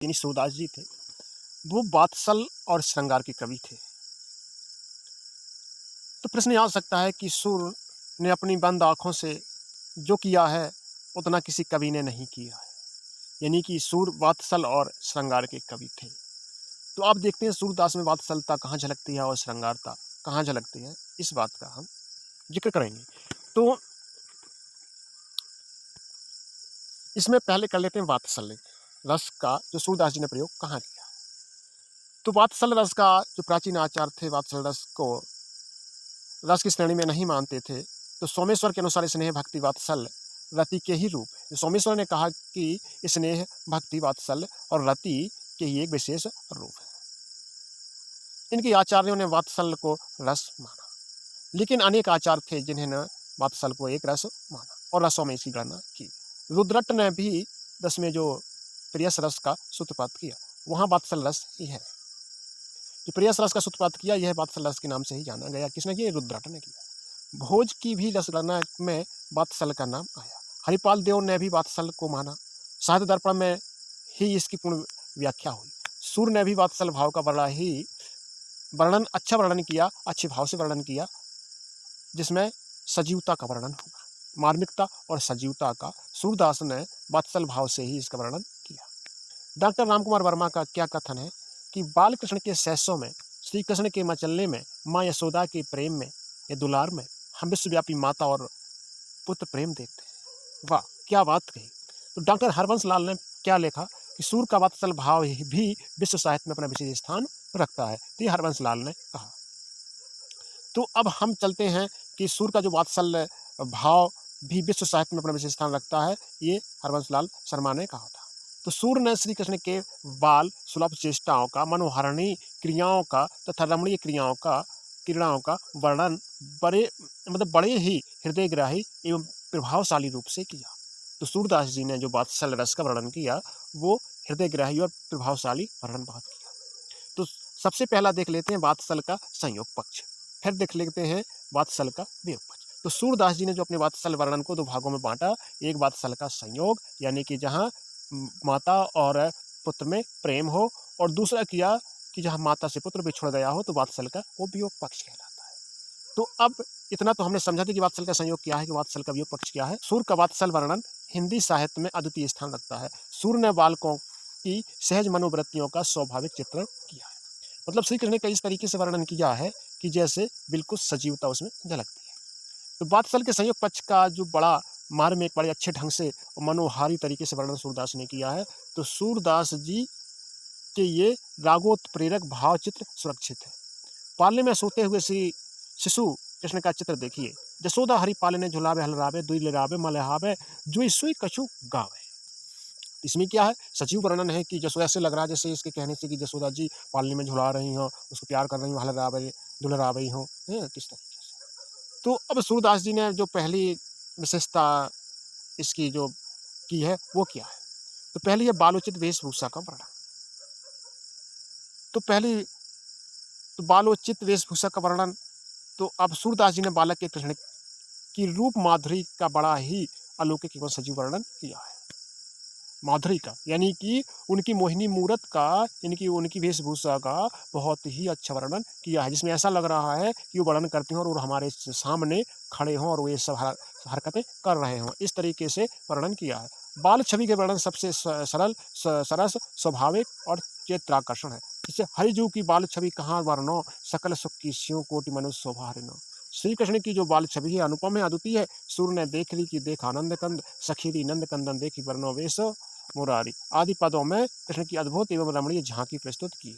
यानी सूरदास जी थे, वो वात्सल और श्रृंगार के कवि थे। तो प्रश्न ये आ सकता है कि सूर ने अपनी बंद आँखों से जो किया है, उतना किसी कवि ने नहीं किया है। यानी कि सूर वात्सल और श्रृंगार के कवि थे। तो आप देखते हैं सूरदास में वात्सलता कहाँ झलकती है और श्रृंगारता कहाँ झलकती है, इस बात का हम ज़िक्र करेंगे। तो इसमें पहले कर लेते हैं वात्सल्य रस का जो सूरदास जी ने प्रयोग कहाँ किया। तो वात्सल रस का जो प्राचीन आचार्य थे, वात्सल रस को रस की श्रेणी में नहीं मानते थे। तो सोमेश्वर के अनुसार स्नेह भक्ति वात्सल्य रति के ही रूप है। सोमेश्वर ने कहा कि स्नेह भक्ति वात्सल्य और रति के ही एक विशेष रूप है। इनके आचार्यों ने वात्सल्य को रस माना, लेकिन अनेक आचार्य थे जिन्होंने वात्सल्य को एक रस माना और रसों में इसकी गणना की। रुद्रट ने भी 10वें जो प्रियस रस का सूत्रपात किया, वहाँ वात्सल रस ही है। जो प्रियस रस का सूत्रपात किया, यह वात्सल रस के नाम से ही जाना गया। किसने किया? रुद्रट ने किया। भोज की भी रस गणना में वात्सल का नाम आया। हरिपाल देव ने भी वात्सल को माना। साहित्य दर्पण में ही इसकी पूर्ण व्याख्या हुई। सूर ने भी वात्सल भाव का बड़ा ही अच्छा वर्णन किया, अच्छे भाव से वर्णन किया, जिसमें सजीवता का वर्णन होगा। मार्मिकता और सजीवता का सूरदास ने वात्सल भाव से ही इसका वर्णन किया। डॉक्टर रामकुमार वर्मा का क्या कथन है कि बाल कृष्ण के सहसों में, श्री कृष्ण के मचलने में, माँ यशोदा के प्रेम में या दुलार में हम विश्वव्यापी माता और पुत्र प्रेम देखते हैं। वाह, क्या बात कही। तो डॉक्टर हरवंश लाल ने क्या लिखा कि सूर का वात्सल भाव भी विश्व साहित्य में अपना विशेष स्थान रखता है। तो ये हरवंश लाल ने कहा। तो अब हम चलते हैं कि सूर का जो वात्सल्य भाव भी विश्व साहित्य में अपना विशेष स्थान रखता है, ये हरवंश लाल शर्मा ने कहा था। तो सूर ने श्री कृष्ण के बाल सुलभ चेष्टाओं का, मनोहरणीय क्रियाओं का तथा रमणीय क्रीड़ाओं का वर्णन बड़े ही हृदयग्राही एवं प्रभावशाली रूप से किया। तो सूरदास जी ने जो वात्सल्य रस का वर्णन किया, वो हृदयग्राही और प्रभावशाली वर्णन बहुत किया। तो सबसे पहला देख लेते हैं वात्सल्य का संयोग पक्ष, फिर देख लेते हैं वात्सल्य का वियोग पक्ष। तो सूरदास जी ने जो अपने वात्सल्य वर्णन को 2 भागों में बांटा, एक वात्सल्य का संयोग यानी कि जहाँ माता और पुत्र में प्रेम हो, और दूसरा किया कि जहाँ माता से पुत्र बिछुड़ गया हो, तो वात्सल्य का वो वियोग पक्ष कहलाता है। तो अब इतना तो हमने समझा था कि वात्सल्य का संयोग क्या है, कि वात्सल्य का वियोग पक्ष क्या है। सूर का वात्सल्य वर्णन हिंदी साहित्य में अद्वितीय स्थान रखता है। सूर ने बालकों की सहज मनोवृत्तियों का स्वाभाविक चित्रण किया है। मतलब श्री कृष्ण ने इस तरीके से वर्णन किया है कि जैसे बिल्कुल सजीवता उसमें झलकती है। तो वात्सल्य के संयोग पक्ष का जो बड़ा मार्मिक, बड़े अच्छे ढंग से और मनोहारी तरीके से वर्णन सूरदास ने किया है। तो सूरदास जी के ये रागोत्प्रेरक भाव चित्र सुरक्षित है। पालने में सोते हुए श्री शिशु कृष्ण का चित्र देखिए। जसोदा हरि पालने झुलावे हलरावे, दुई लरावे मलहावे, जुई सुई कछु गावे। इसमें क्या है? सजीव वर्णन है कि जसोदा से लग रहा है जैसे इसके कहने से कि जसोदा जी पालने में झुला रही हो, उसको प्यार कर रही हो, हलरावे दुलरा रही हो, किस तरीके से। तो अब सूरदास जी ने जो पहली विशेषता इसकी जो की है, वो क्या है? तो पहली है बालोचित वेशभूषा का वर्णन। तो बालोचित वेशभूषा का वर्णन, तो अब सूरदास जी ने बालक के कृष्ण की रूप माधुरी का बड़ा ही अलौकिक एवं सजीव वर्णन किया है। माधुरी का यानी कि उनकी मोहिनी मूरत का, यानी कि उनकी वेशभूषा का बहुत ही अच्छा वर्णन किया है, जिसमें ऐसा लग रहा है कि वो वर्णन करते हैं और हमारे सामने खड़े हों और वो ये सब हरकतें कर रहे हों। इस तरीके से वर्णन किया है। बाल छवि के वर्णन सबसे सरल, सरस, स्वाभाविक और चित्राकर्षण है। जैसे हरिजू की बाल छवि कहाँ वर्णो, सकल सुख की स्यों कोटि मनुष्य शोभा हरिनो। श्री कृष्ण की जो बाल छवि है अनुपम है, अद्वितीय है। सूर ने देख ली कि देख आनंद कंद, सखीरी नंद कंदन देखी वर्णो वेश मुरारी आदि पदों में कृष्ण की अद्भुत एवं रमणीय झांकी प्रस्तुत की।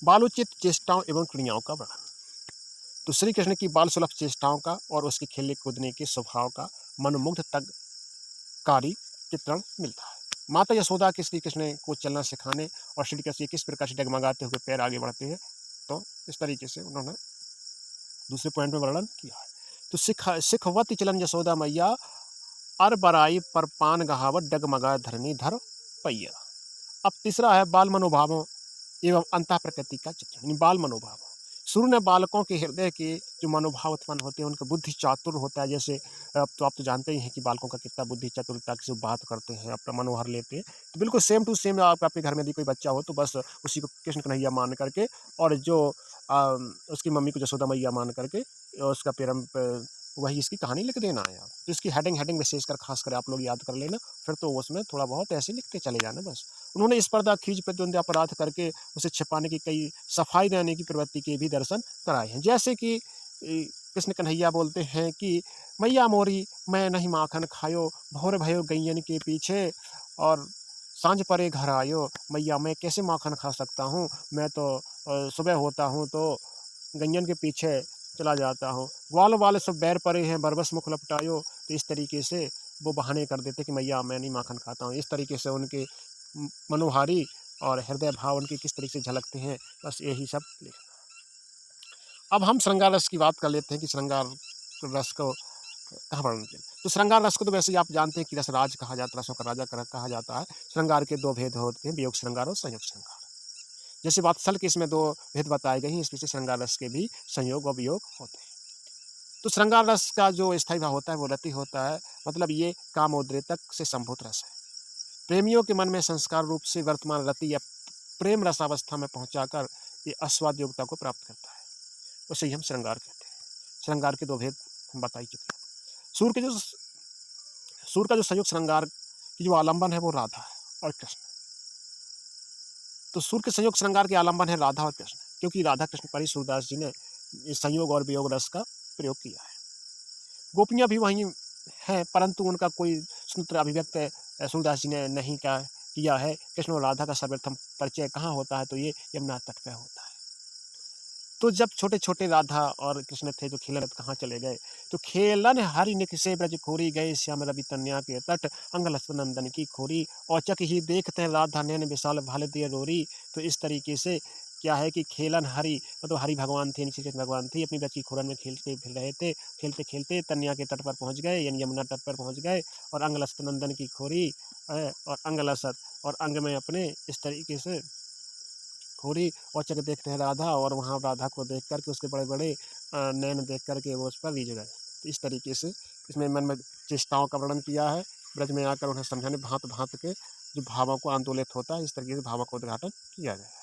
बालोचित चेष्टाओं एवं क्रियाओं का वर्णन। तो श्री कृष्ण की बाल सुलभ चेष्टाओं का और उसके खेलने कूदने के स्वभाव का मनमुग्ध तककारी चित्रण मिलता है। माता यशोदा के श्री कृष्ण को चलना सिखाने और श्री कृष्ण किस प्रकार से डगमगाते हुए पैर आगे बढ़ते हैं, तो इस तरीके से उन्होंने दूसरे पॉइंट में वर्णन किया है। तो सिखवती चलन यशोदा मैया, अर बराई पर पान गहावत डगमगा धरनी धर पैया। अब तीसरा है बाल मनोभावों एवं अंतः प्रकृति का चित्रण, बाल मनोभाव। शुरू में बालकों के हृदय के जो मनोभाव उत्पन्न होते हैं, उनका बुद्धि चातुर होता है। जैसे अब तो आप तो जानते ही हैं कि बालकों का कितना बुद्धि चातुरता से वो बात करते हैं, अपना मनोहर लेते हैं। तो बिल्कुल सेम टू सेम आप आपके घर में यदि कोई बच्चा हो तो बस उसी को कृष्ण कन्हैया मान करके, और जो उसकी मम्मी को यशोदा मैया मान करके उसका प्रेम वही इसकी कहानी लिख देना है आप। तो इसकी हेडिंग हेडिंग विशेषकर खासकर आप लोग याद कर लेना, फिर तो उसमें थोड़ा बहुत ऐसे लिखते चले जाना बस। उन्होंने स्पर्धा, खींच, प्रतिद्वंदी, अपराध करके उसे छिपाने की, कई सफाई देने की प्रवृत्ति के भी दर्शन कराए हैं। जैसे कि कृष्ण कन्हैया बोलते हैं कि मैया मोरी मैं नहीं माखन खायो, भोर भयो गैयन के पीछे, और सांझ परे घर आयो, मैया मैं कैसे माखन खा सकता हूँ, मैं तो सुबह होता हूँ तो गैयन के पीछे चला जाता हूँ, ग्वाल वाल सब बैर परे हैं, बरबस मुख लपटायो। तो इस तरीके से वो बहाने कर देते कि मैया मैं नहीं माखन खाता हूँ। इस तरीके से उनके मनोहारी और हृदय भाव उनके किस तरीके से झलकते हैं, बस यही सब लिखना। अब हम श्रृंगार रस की बात कर लेते हैं कि श्रृंगार रस को कहाँ वर्णन किया। तो श्रृंगार रस को तो वैसे ही आप जानते हैं कि रसराज कहा जाता है, रसों का राजा कहा जाता है। श्रृंगार के दो भेद होते हैं, वियोग श्रृंगार और संयोग श्रृंगार। जैसे वात्सल के इसमें दो भेद बताए गए हैं, इसमें से श्रृंगार रस के भी संयोग और वियोग होते हैं। तो श्रृंगार रस का जो स्थायी भाव होता है वो रति होता है, मतलब ये कामोद्रेतक से संभूत रस है। प्रेमियों के मन में संस्कार रूप से वर्तमान रति या प्रेम रसावस्था में पहुंचाकर ये अस्वाद योग्यता को प्राप्त करता है, उसे ही हम श्रृंगार कहते हैं। श्रृंगार के दो भेद हम बता ही चुके हैं। सूर का जो संयुक्त श्रृंगार की जो आलंबन है वो राधा और कृष्ण। तो सूर के संयुक्त श्रृंगार के आलंबन है राधा और कृष्ण, क्योंकि राधा कृष्ण पर ही सूरदास जी ने संयोग और वियोग रस का प्रयोग किया है। गोपियां भी वहीं हैं, परंतु उनका कोई स्वतंत्र अभिव्यक्त सूरदास जी ने नहीं किया है। कृष्ण और राधा का सर्वप्रथम परिचय कहाँ होता है, तो ये यमुना तट पे होता है। तो जब छोटे-छोटे राधा और कृष्ण थे, तो खेलन कहाँ चले गए, तो खेलन हरि निकसे ब्रज खोरी, गए श्याम रवि तनया के तट, अंगलस्त नंदन की खोरी, औचक ही देखते राधा नैन विशाल भाल दिए रोरी। तो इस तरीके से क्या है कि खेलन हरि, मतलब हरि भगवान थे, कृष्ण भगवान थे, अपनी ब्रज की खोरन में खेलते फिर रहे थे। खेलते-खेलते तनया के तट पर पहुँच गए, यानी यमुना तट पर पहुँच गए, और अंगलस्त नंदन की खोरी और अंगलसत, और अंग में अपने इस तरीके से खोरी औचक देखते हैं राधा, और वहाँ राधा को देख कर के उसके बड़े-बड़े नैन देख कर के वो उस पर रीझ गए। तो इस तरीके से इसमें मन में चेष्टाओं का वर्णन किया है। ब्रज में आकर उन्हें समझाने भाँत-भाँत के जो भावों को आंदोलित होता है, इस तरीके से भावों का उद्घाटन किया गया है।